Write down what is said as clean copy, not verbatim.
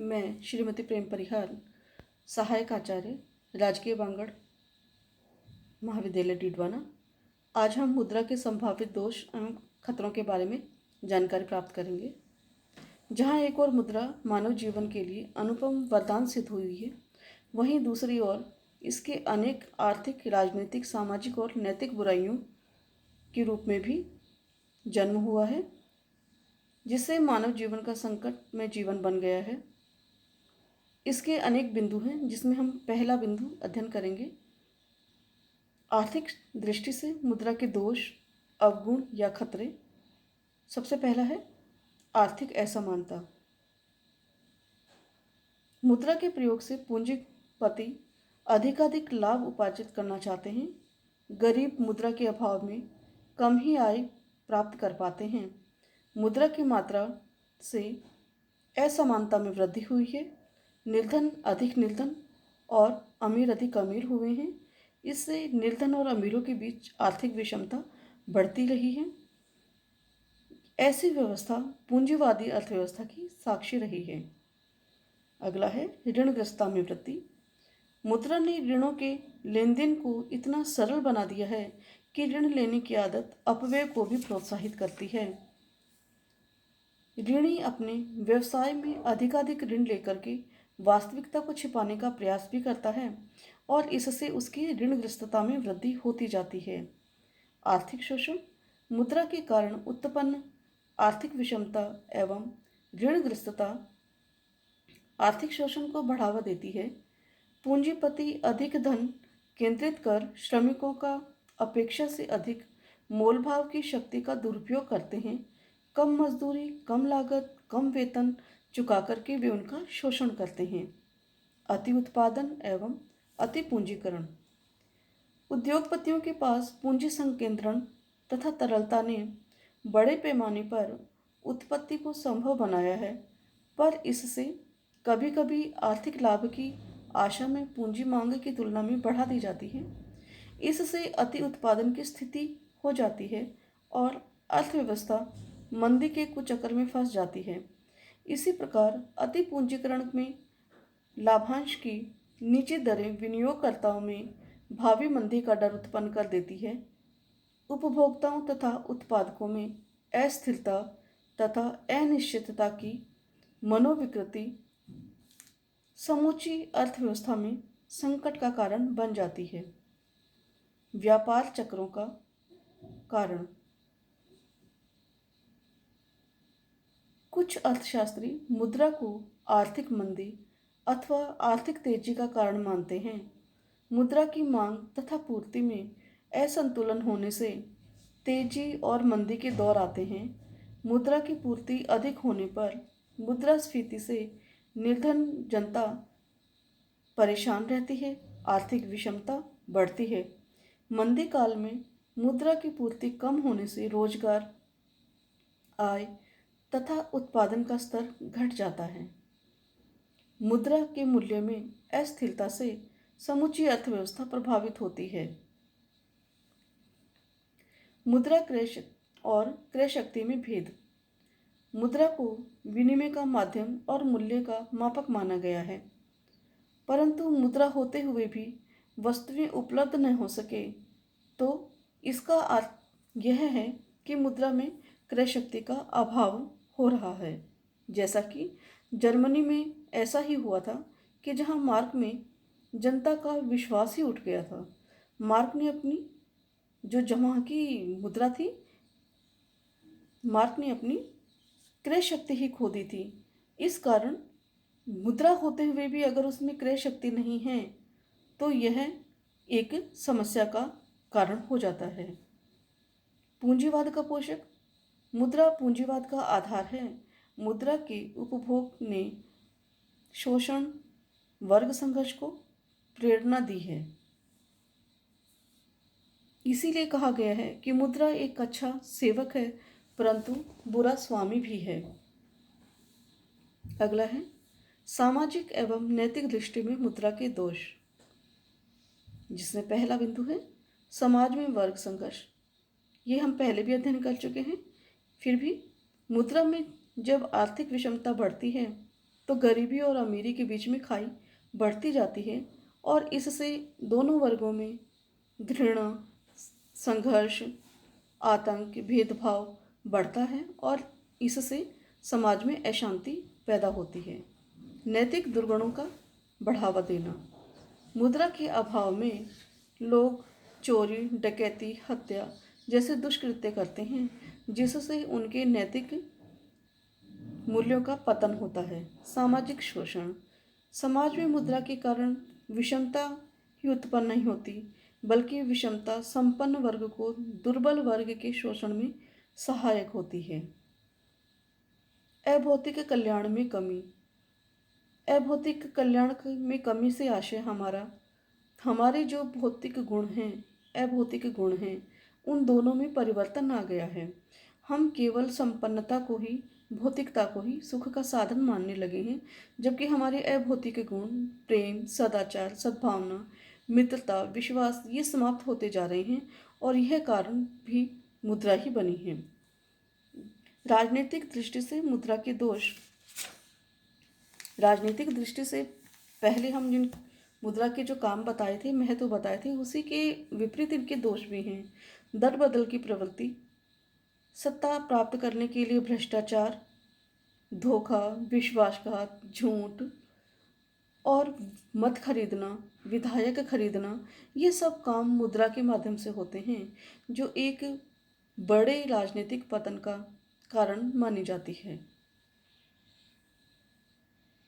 मैं श्रीमती प्रेम परिहार, सहायक आचार्य, राजकीय बांगड़ महाविद्यालय डीडवाना। आज हम मुद्रा के संभावित दोष एवं खतरों के बारे में जानकारी प्राप्त करेंगे। जहाँ एक और मुद्रा मानव जीवन के लिए अनुपम वरदान सिद्ध हुई है, वहीं दूसरी ओर इसके अनेक आर्थिक, राजनीतिक, सामाजिक और नैतिक बुराइयों के रूप में भी जन्म हुआ है, जिससे मानव जीवन का संकट में जीवन बन गया है। इसके अनेक बिंदु हैं, जिसमें हम पहला बिंदु अध्ययन करेंगे। आर्थिक दृष्टि से मुद्रा के दोष, अवगुण या खतरे। सबसे पहला है आर्थिक असमानता। मुद्रा के प्रयोग से पूंजीपति अधिकाधिक लाभ उपार्जित करना चाहते हैं। गरीब मुद्रा के अभाव में कम ही आय प्राप्त कर पाते हैं। मुद्रा की मात्रा से असमानता में वृद्धि हुई है। निर्धन अधिक निर्धन और अमीर अधिक अमीर हुए हैं। इससे निर्धन और अमीरों के बीच आर्थिक विषमता बढ़ती रही है। ऐसी व्यवस्था पूंजीवादी अर्थव्यवस्था की साक्षी रही है। अगला है ऋणग्रस्तता में वृद्धि। मुद्रा ने ऋणों के लेन देन को इतना सरल बना दिया है कि ऋण लेने की आदत अपव्यय को भी प्रोत्साहित करती है। ऋणी अपने व्यवसाय में अधिकाधिक ऋण लेकर के वास्तविकता को छिपाने का प्रयास भी करता है और इससे उसकी ऋणग्रस्तता में वृद्धि होती जाती है। आर्थिक शोषण। मुद्रा के कारण उत्पन्न आर्थिक विषमता एवं ऋणग्रस्तता आर्थिक शोषण को बढ़ावा देती है। पूंजीपति अधिक धन केंद्रित कर श्रमिकों का अपेक्षा से अधिक मोलभाव की शक्ति का दुरुपयोग करते हैं। कम मजदूरी, कम लागत, कम वेतन चुका करके वे उनका शोषण करते हैं। अति उत्पादन एवं अति पूंजीकरण। उद्योगपतियों के पास पूंजी संकेंद्रण तथा तरलता ने बड़े पैमाने पर उत्पत्ति को संभव बनाया है, पर इससे कभी कभी आर्थिक लाभ की आशा में पूंजी मांग की तुलना में बढ़ा दी जाती है। इससे अति उत्पादन की स्थिति हो जाती है और अर्थव्यवस्था मंदी के कुचक्र में फंस जाती है। इसी प्रकार अति पूंजीकरण में लाभांश की नीची दरें विनियोगकर्ताओं में भावी मंदी का डर उत्पन्न कर देती है। उपभोक्ताओं तथा उत्पादकों में अस्थिरता तथा अनिश्चितता की मनोविकृति समूची अर्थव्यवस्था में संकट का कारण बन जाती है। व्यापार चक्रों का कारण। कुछ अर्थशास्त्री मुद्रा को आर्थिक मंदी अथवा आर्थिक तेजी का कारण मानते हैं। मुद्रा की मांग तथा पूर्ति में असंतुलन होने से तेजी और मंदी के दौर आते हैं। मुद्रा की पूर्ति अधिक होने पर मुद्रास्फीति से निर्धन जनता परेशान रहती है, आर्थिक विषमता बढ़ती है। मंदी काल में मुद्रा की पूर्ति कम होने से रोजगार, आय तथा उत्पादन का स्तर घट जाता है। मुद्रा के मूल्य में अस्थिरता से समूची अर्थव्यवस्था प्रभावित होती है। मुद्रा क्रय और क्रय शक्ति में भेद। मुद्रा को विनिमय का माध्यम और मूल्य का मापक माना गया है, परंतु मुद्रा होते हुए भी वस्तुएं उपलब्ध न हो सके तो इसका अर्थ यह है कि मुद्रा में क्रय शक्ति का अभाव हो रहा है। जैसा कि जर्मनी में ऐसा ही हुआ था कि जहां मार्क में जनता का विश्वास ही उठ गया था। मार्क ने अपनी जो जमा की मुद्रा थी, मार्क ने अपनी क्रय शक्ति ही खो दी थी। इस कारण मुद्रा होते हुए भी अगर उसमें क्रय शक्ति नहीं है तो यह एक समस्या का कारण हो जाता है। पूंजीवाद का पोषक। मुद्रा पूंजीवाद का आधार है। मुद्रा के उपभोग ने शोषण, वर्ग संघर्ष को प्रेरणा दी है। इसीलिए कहा गया है कि मुद्रा एक अच्छा सेवक है परंतु बुरा स्वामी भी है। अगला है सामाजिक एवं नैतिक दृष्टि में मुद्रा के दोष, जिसमें पहला बिंदु है समाज में वर्ग संघर्ष। ये हम पहले भी अध्ययन कर चुके हैं। फिर भी मुद्रा में जब आर्थिक विषमता बढ़ती है तो गरीबी और अमीरी के बीच में खाई बढ़ती जाती है और इससे दोनों वर्गों में घृणा, संघर्ष, आतंक, भेदभाव बढ़ता है और इससे समाज में अशांति पैदा होती है। नैतिक दुर्गुणों का बढ़ावा देना। मुद्रा के अभाव में लोग चोरी, डकैती, हत्या जैसे दुष्कृत्य करते हैं, जिससे उनके नैतिक मूल्यों का पतन होता है। सामाजिक शोषण। समाज में मुद्रा के कारण विषमता ही उत्पन्न नहीं होती, बल्कि विषमता संपन्न वर्ग को दुर्बल वर्ग के शोषण में सहायक होती है। अभौतिक कल्याण में कमी। अभौतिक कल्याण में कमी से आशय हमारे जो भौतिक गुण हैं, अभौतिक गुण हैं, उन दोनों में परिवर्तन आ गया है। हम केवल संपन्नता को ही, भौतिकता को ही सुख का साधन मानने लगे हैं, जबकि हमारे अभौतिक गुण प्रेम, सदाचार, सद्भावना, मित्रता, विश्वास ये समाप्त होते जा रहे हैं और यह कारण भी मुद्रा ही बनी है। राजनीतिक दृष्टि से मुद्रा के दोष। राजनीतिक दृष्टि से पहले हम जिन मुद्रा के जो काम बताए थे, महत्व बताए थे, उसी के विपरीत इनके दोष भी हैं। दर बदल की प्रवृत्ति, सत्ता प्राप्त करने के लिए भ्रष्टाचार, धोखा, विश्वासघात, झूठ और मत खरीदना, विधायक खरीदना, ये सब काम मुद्रा के माध्यम से होते हैं, जो एक बड़े राजनीतिक पतन का कारण मानी जाती है।